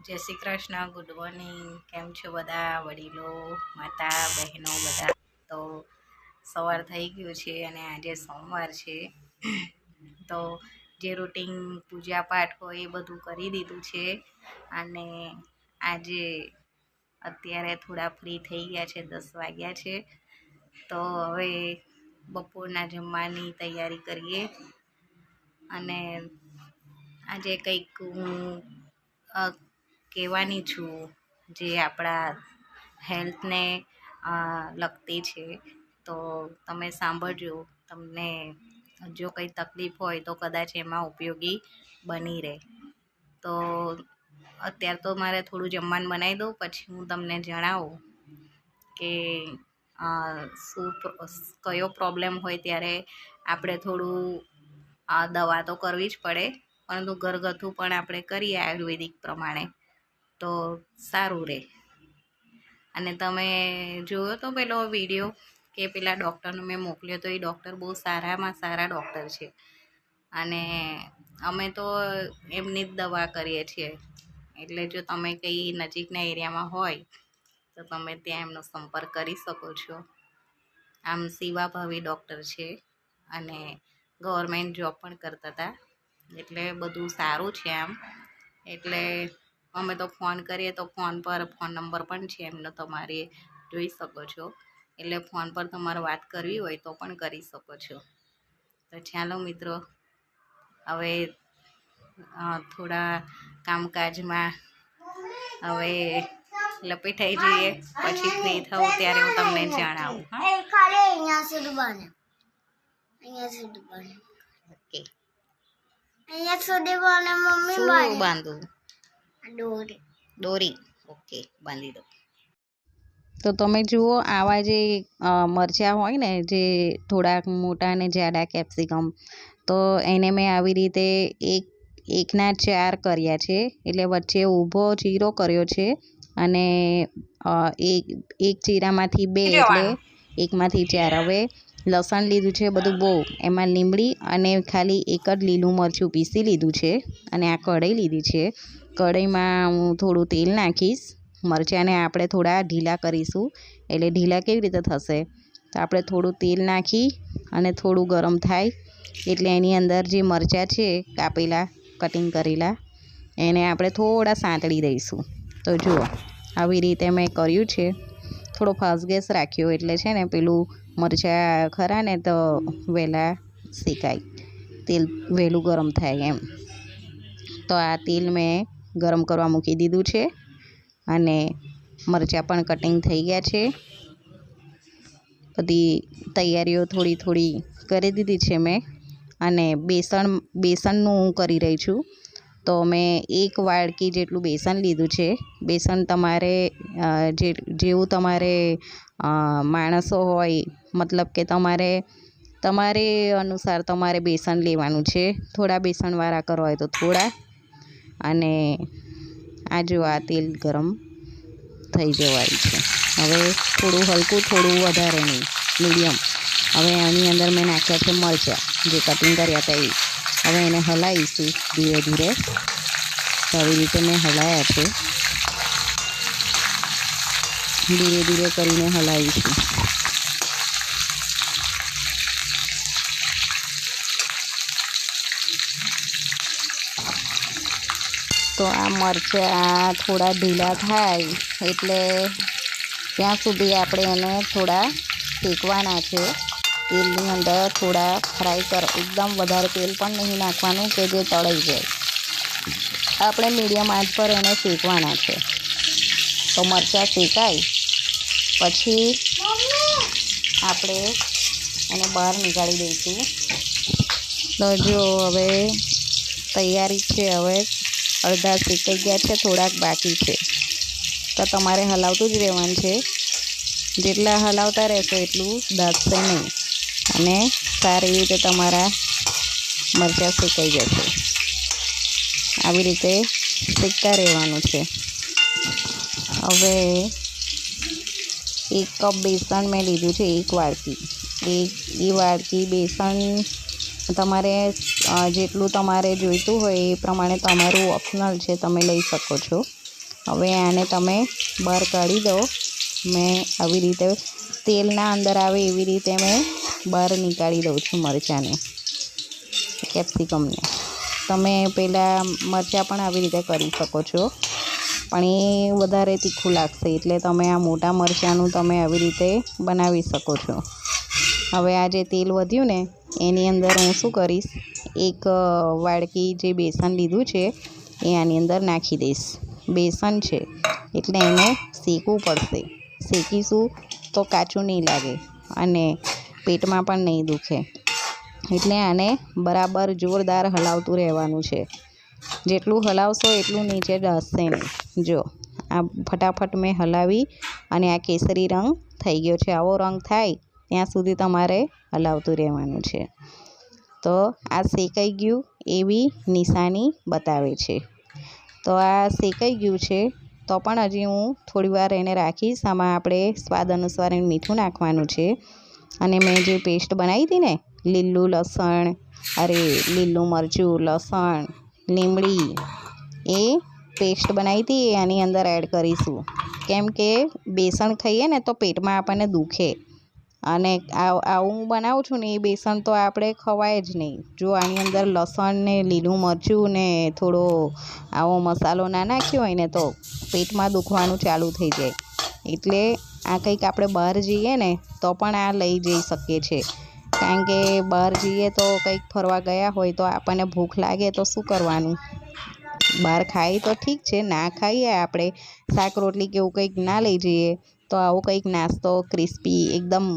જય Shri Krishna, good morning. કેમ છો બધા વડીલો, માતા, બહેનો બધા? તો સવાર થઈ ગયું છે અને આજે સોમવાર છે. તો જે રૂટીન પૂજા પાઠ હોય એ બધું કરી દીધું છે. અને આજે અત્યારે થોડા ફ્રી થઈ ગયા છે, 10 વાગ્યા છે. તો હવે બપોરના જમવાની તૈયારી કરીએ. અને આજે કંઈક હું કહેવાની છું જે આપણા હેલ્થને લગતી છે. તો તમે સાંભળજો. તમને જો કંઈ તકલીફ હોય તો કદાચ એમાં ઉપયોગી બની રહે. તો અત્યારે તો મારે થોડું જમવાનું બનાવી દઉં, પછી હું તમને જણાવું કે શું કયો પ્રોબ્લેમ હોય ત્યારે આપણે થોડું દવા તો કરવી જ પડે, પરંતુ ઘરગથ્થું પણ આપણે કરીએ આયુર્વેદિક પ્રમાણે તો સારું રહે. અને તમે જોયો તો પેલો વિડીયો કે પેલા ડૉક્ટરનો મેં મોકલ્યો તો એ ડૉક્ટર બહુ સારામાં સારા ડૉક્ટર છે. અને અમે તો એમની જ દવા કરીએ છીએ. એટલે જો તમે કંઈ નજીકના એરિયામાં હોય તો તમે ત્યાં એમનો સંપર્ક કરી શકો છો. આમ સેવાભાવી ડૉક્ટર છે અને ગવર્મેન્ટ જોબ પણ કરતા હતા. એટલે બધું સારું છે આમ. એટલે અમે તો ફોન કરીએ તો ફોન નંબર પણ છે એમનો, તમારે જોઈ શકો છો. એટલે ફોન પર તમારે વાત કરવી હોય તો પણ કરી શકો છો. તો ચાલો મિત્રો, હવે થોડા કામકાજમાં હવે લપેટાઈ જઈએ. પછી ફ્રી થવું ત્યારે હું તમને જણાવું. ઓકે, શું બાંધું? દોરી. ઓકે, બાંધી દો. તો તમે જુઓ, આવા જે મરચાં હોય ને, જે થોડાક મોટા અને જાડા કેપ્સિકમ, તો એને મેં આવી રીતે એકના 4 કર્યા છે. એટલે વચ્ચે ઊભો ચીરો કર્યો છે અને એક ચીરામાંથી 2, એટલે એકમાંથી 4. હવે લસણ લીધું છે બધું બહુ, એમાં લીમડી અને ખાલી એક જ લીલું મરચું પીસી લીધું છે. અને આ કઢાઈ લીધી છે. કઢાઈમાં હું થોડું તેલ નાખીશ. મરચાંને આપણે થોડા ઢીલા કરીશું. એટલે ઢીલા કેવી રીતે થશે? તો આપણે થોડું તેલ નાખી અને થોડું ગરમ થાય એટલે એની અંદર જે મરચાં છે કાપેલા, કટિંગ કરેલા, એને આપણે થોડા સાંતળી દઈશું. તો જુઓ, આવી રીતે મેં કર્યું છે. થોડો ફાસ્ટ ગેસ રાખ્યો એટલે છે ને પેલું મરચાં ખરા ને તો વહેલા શેકાય, તેલ વહેલું ગરમ થાય એમ. તો આ તેલ મેં ગરમ કરવા મૂકી દીધું છે અને મરચાં પણ કટિંગ થઈ ગયા છે. બધી તૈયારીઓ થોડી થોડી કરી દીધી છે મેં. અને બેસનનું હું કરી રહી છું. તો મેં 1 વાડકી જેટલું બેસન લીધું છે. બેસન તમારે જેવું તમારે માણસો હોય, મતલબ કે તમારે અનુસાર તમારે બેસન લેવાનું છે. થોડા બેસનવાળા કરવા હોય તો થોડા. અને આ જો આ તેલ ગરમ થઈ જવાય છે. હવે થોડું હલકું, થોડું વધારે નહીં, મીડિયમ. હવે આની અંદર મેં નાખ્યા છે મરચાં જે કટિંગ કર્યા હતા એ. હવે એને હલાવીશું ધીરે ધીરે. તો આવી રીતે મેં હલાવ્યા છે. ધીરે ધીરે કરીને હલાવીશું. તો આ મરચાં થોડા ઢીલા થાય એટલે ત્યાં સુધી આપણે એને થોડા શેકવાના છે. તેલની અંદર થોડા ફ્રાય એકદમ વધારે તેલ પણ નહીં નાખવાનું કે જે તળાઈ જાય. આપણે મીડિયમ આંચ પર એને શેકવાના છે. તો મરચાં શેકાય પછી આપણે એને બહાર નીકાળી દઈશું. તો જો હવે તૈયારી છે. હવે અડધા શેકાઈ ગયા છે, થોડાક બાકી છે. તો તમારે હલાવતું જ રહેવાનું છે. જેટલા હલાવતા રહેશો એટલું દાઝશે નહીં અને સારી રીતે તમારા મરચાં શેકાઈ જશે. આવી રીતે શેકતા રહેવાનું છે. હવે 1 કપ બેસન મેં લીધું છે, 1 વાડકી. એ વાડકી બેસન તમારે જેટલું તમારે જોઈતું હોય એ પ્રમાણે, તમારું ઓપ્શનલ છે, તમે લઈ શકો છો. હવે આને તમે બહાર કાઢી દો. મેં આવી રીતે તેલના અંદર આવે એવી રીતે મેં બહાર નીકાળી દઉં છું મરચાંને, કેપ્સિકમને. તમે પહેલાં મરચાં પણ આવી રીતે કરી શકો છો, પણ એ વધારે તીખું લાગશે, એટલે તમે આ મોટા મરચાંનું તમે આવી રીતે બનાવી શકો છો. હવે આ જે તેલ વધ્યું ને એની અંદર હું શું કરીશ, એક વાડકી જે બેસન લીધું છે એ આની અંદર નાખી દઈશ. બેસન છે એટલે એને શેકવું પડશે. શેકીશું તો કાચું નહીં લાગે અને પેટમાં પણ નહીં દુખે. એટલે આને બરાબર જોરદાર હલાવતું રહેવાનું છે. જેટલું હલાવશો એટલું નીચે ડસશે નહીં. જો આ ફટાફટ મેં હલાવી અને આ કેસરી રંગ થઈ ગયો છે. આવો રંગ થાય ત્યાં સુધી તમારે હલાવતું રહેવાનું છે. તો આ શેકાઈ ગયું એવી નિશાની બતાવે છે. તો આ શેકાઈ ગયું છે, તો પણ હજી હું થોડી વાર એને રાખીશ. આમાં આપણે સ્વાદ અનુસાર મીઠું નાખવાનું છે. અને મેં જે પેસ્ટ બનાવી હતી ને, લીલું મરચું, લસણ, લીમડી, એ પેસ્ટ બનાવી હતી એ આની અંદર એડ કરીશું. કેમ કે બેસન ખાઈએ ને તો પેટમાં આપણને દુખે, અને આવું હું બનાવું છું ને એ બેસન તો આપણે ખવાય જ નહીં. જો આની અંદર લસણ ને લીલું મરચું ને થોડો આવો મસાલો ના નાખ્યો હોય ને તો પેટમાં દુખવાનું ચાલુ થઈ જાય. એટલે આ કંઈક આપણે બહાર જઈએ ને તો પણ આ લઈ જઈ શકીએ છીએ. કારણ કે બહાર જઈએ તો કંઈક ફરવા ગયા હોય તો આપણને ભૂખ લાગે તો શું કરવાનું, બહાર ખાઈએ તો ઠીક છે, ના ખાઈએ આપણે શાક રોટલી કે એવું કંઈક ના લઈ જઈએ તો આવો કંઈક નાસ્તો ક્રિસ્પી એકદમ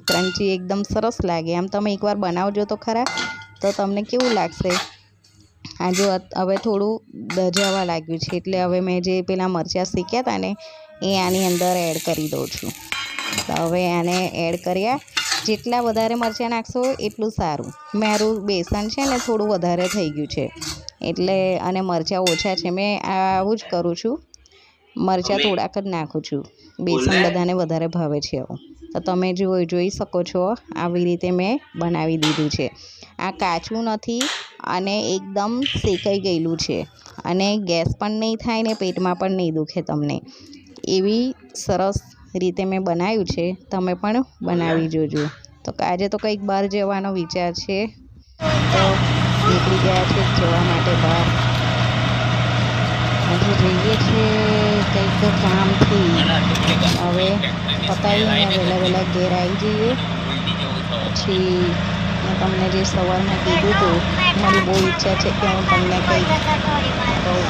ક્રન્ચી એકદમ સરસ લાગે. આમ તમે એકવાર બનાવજો તો ખરા, તો તમને કેવું લાગશે. આ જો હવે થોડું દજાવા લાગ્યું છે, એટલે હવે મેં જે પેલા મરચાં શેક્યા હતા ને એ આની અંદર એડ કરી દઉં છું. તો હવે આને એડ કર્યા. જેટલા વધારે મરચાં નાખશો એટલું સારું. મારું બેસન છે ને થોડું વધારે થઈ ગયું છે એટલે, અને મરચાં ઓછા છે. મેં આવું જ કરું છું, મરચાં થોડાક જ નાખું છું. બેસન બધાને વધારે ભાવે છે આવું. તો તમે જોઈ શકો છો આવી રીતે મેં બનાવી દીધું છે. આ કાચું નથી અને એકદમ શેકાઈ ગયેલું છે, અને ગેસ પણ નહીં થાય ને પેટમાં પણ નહીં દુખે તમને. એવી સરસ રીતે મેં બનાવ્યું છે. તમે પણ બનાવી જોજો. તો આજે તો કંઈક બહાર જવાનો વિચાર છે, તો નીકળી ગયા છે જવા માટે બહાર. આજે જઈએ છીએ કંઈક કામથી. હવે પતાવીને વહેલા ઘેર આવી જઈએ. પછી મેં તમને જે સવારમાં કીધું હતું, મારી બહુ ઈચ્છા છે કે હું તમને કંઈક કહું.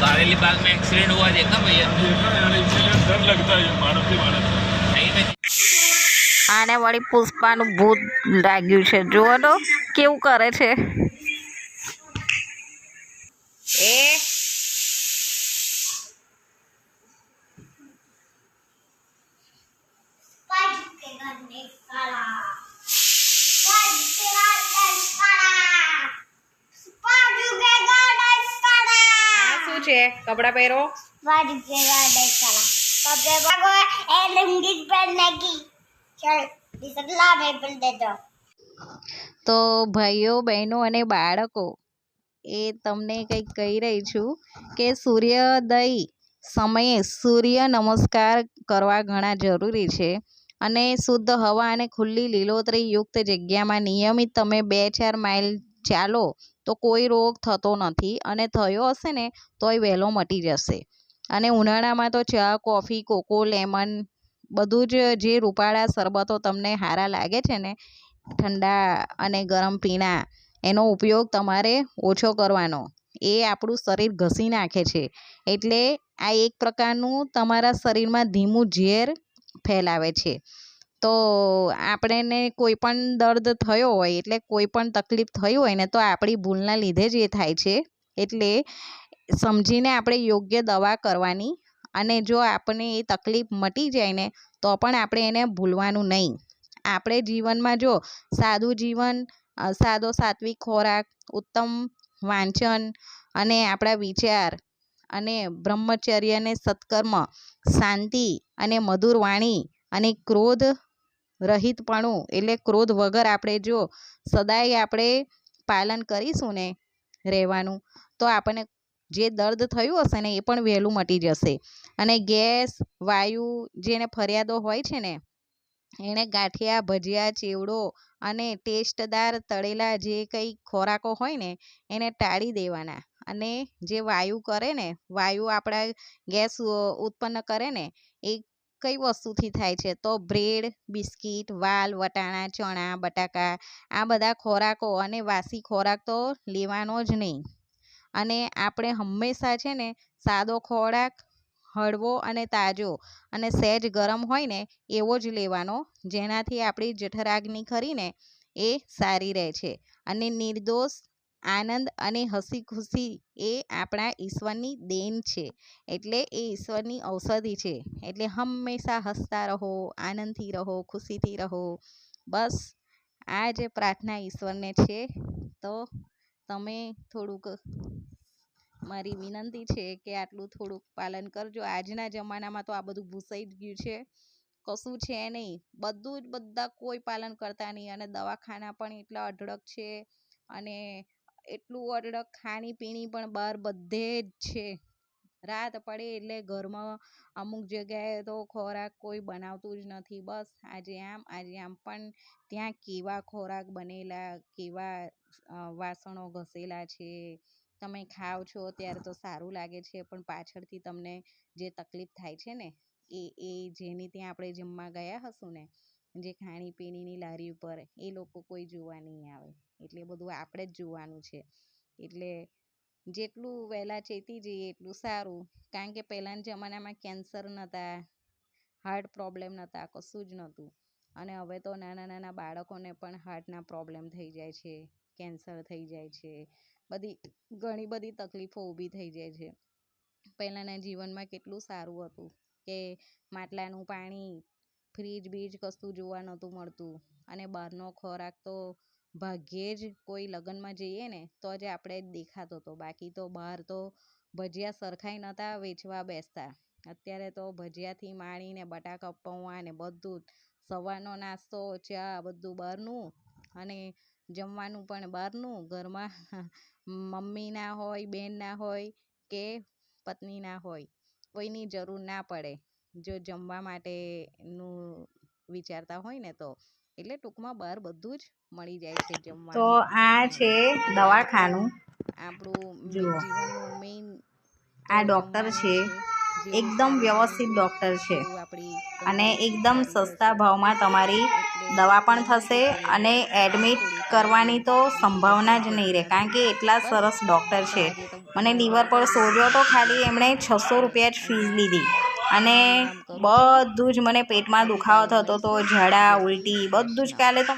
कारेली बाग में एक्सीडेंट हुआ देखा भैया? डर लगता है मानव से मानव नहीं में। આને વળી પુષ્પાનું ભૂત લાગ્યું છે. જુઓ તો કેવું કરે છે. શું છે? કપડા પહેરો. તો ભાઈઓ, બહેનો અને બાળકો, એ તમને કંઈક કહી રહી છું કે સૂર્યોદય સમયે સૂર્ય નમસ્કાર કરવા ઘણા જરૂરી છે. અને શુદ્ધ હવા અને ખુલ્લી લીલોતરી યુક્ત જગ્યામાં નિયમિત તમે 2-4 માઇલ ચાલો તો કોઈ રોગ થતો નથી, અને થયો હશે ને તોય વહેલો મટી જશે. અને ઉનાળામાં તો ચા, કોફી, કોકો, લેમન, બધું જ જે રૂપાળા શરબતો તમને સારા લાગે છે ને, ઠંડા અને ગરમ પીણા, એનો ઉપયોગ તમારે ઓછો કરવાનો. એ આપણું શરીર ઘસી નાખે છે. એટલે આ એક પ્રકારનું તમારા શરીરમાં ધીમું ઝેર ફેલાવે છે. તો આપણને કોઈ પણ દર્દ થયો હોય, એટલે કોઈ પણ તકલીફ થઈ હોય ને, તો આપણી ભૂલના લીધે જ એ થાય છે. એટલે સમજીને આપણે યોગ્ય દવા કરવાની. અને જો આપણને એ તકલીફ મટી જાય ને તો પણ આપણે એને ભૂલવાનું નહીં. આપણે જીવનમાં જો સાદું જીવન, સાદો સાત્વિક ખોરાક, ઉત્તમ વાંચન અને આપણા વિચાર અને બ્રહ્મચર્ય અને સત્કર્મ, શાંતિ અને મધુર વાણી અને ક્રોધ રહિતપણું એટલે ક્રોધ વગર આપણે જો સદાય આપણે પાલન કરીશું ને રહેવાનું, તો આપણને જે દર્દ થયું હશે ને એ પણ વહેલું મટી જશે. અને ગેસ, વાયુ જેને ફરિયાદો હોય છે ને, એણે ગાંઠિયા, ભજીયા, ચેવડો અને ટેસ્ટદાર તળેલા જે કંઈ ખોરાકો હોય ને એને ટાળી દેવાના. અને જે વાયુ કરે ને, વાયુ આપણા ગેસ ઉત્પન્ન કરે ને, એ કઈ વસ્તુથી થાય છે? તો બ્રેડ, બિસ્કિટ, વાલ, વટાણા, ચણા, બટાકા આ બધા ખોરાકો અને વાસી ખોરાક તો લેવાનો જ નહીં. અને આપણે હંમેશા છે ને સાદો ખોરાક, હળવો અને તાજો અને સહેજ ગરમ હોય ને એવો જ લેવાનો, જેનાથી આપણી જઠરાગ્નિ ખરીને એ સારી રહે છે. અને નિર્દોષ આનંદ અને હસી ખુશી એ આપણા ઈશ્વરની દેન છે. એટલે એ ઈશ્વરની ઔષધિ છે. એટલે હંમેશા હસતા રહો, આનંદથી રહો, ખુશીથી રહો. બસ આ જ પ્રાર્થના ઈશ્વરને છે. તો તમે થોડુંક, મારી વિનંતી છે કે આટલું થોડુંક પાલન કરજો. આજના જમાનામાં તો આ બધું ભૂસાઈ જ ગયું છે, કશું છે નહીં. બધું જ બધા કોઈ પાલન કરતા નહીં. અને દવાખાના પણ એટલા અઢળક છે, અને એટલું અઢળક ખાણીપીણી પણ બહાર બધે જ છે. રાત પડે એટલે ઘરમાં અમુક જગ્યાએ તો ખોરાક કોઈ બનાવતું જ નથી. બસ આજે આમ પણ ત્યાં કેવા ખોરાક બનેલા, કેવા વાસણો ઘસેલા છે. તમે ખાઓ છો ત્યારે તો સારું લાગે છે, પણ પાછળથી તમને જે તકલીફ થાય છે ને એ જેની ત્યાં આપણે જમવા ગયા હશું ને, જે ખાણીપીણીની લારી ઉપર, એ લોકો કોઈ જોવા નહીં આવે. એટલે બધું આપણે જ જોવાનું છે. એટલે જેટલું વહેલા ચેતી જઈએ એટલું સારું. કારણ કે પહેલાંના જમાનામાં કેન્સર નહોતા, હાર્ટ પ્રોબ્લેમ નહોતા, કશું જ નહોતું. અને હવે તો નાના નાના બાળકોને પણ હાર્ટના પ્રોબ્લેમ થઈ જાય છે, કેન્સર થઈ જાય છે, ઘણી બધી તકલીફો ઊભી થઈ જાય છે. પહેલાંના જીવનમાં કેટલું સારું હતું કે માટલાનું પાણી, ફ્રીજ બીજ કશું જોવા નહોતું મળતું. અને બહારનો ખોરાક તો ભાગ્યે જ કોઈ લગ્નમાં જઈએ ને તો જ આપણે દેખાતો હતો. બાકી તો બહાર તો ભજીયા સરખાઈ નહોતા વેચવા બેસતા. અત્યારે તો ભજીયાથી માંડીને બટાકા પૌવા ને બધું જ, સવારનો નાસ્તો, ચા બધું બહારનું, અને જમવાનું પણ બહારનું. ઘરમાં મમ્મી ના હોય, બેન ના હોય કે પત્ની ના હોય, કોઈની જરૂર ના પડે જો જમવા માટેનું વિચારતા હોય ને તો. એટલે ટૂંકમાં બહાર બધું જ મળી જાય છે જમવાનું. તો આ છે દવાખાનું. આપણું જુઓ, જીવનનું મેઇન આ ડૉક્ટર છે, એકદમ વ્યવસ્થિત ડૉક્ટર છે, અને એકદમ સસ્તા ભાવમાં તમારી દવા પણ થશે. અને એડમિટ કરવાની તો સંભાવના જ નહીં રહે, કારણ કે એટલા સરસ ડૉક્ટર છે. મને લીવર પર સોજો તો ખાલી એમણે 600 રૂપિયા જ ફીસ લીધી. અને બધું જ, મને પેટમાં દુખાવો થતો હતો, ઝાડા ઉલટી બધું જ. કાલે તો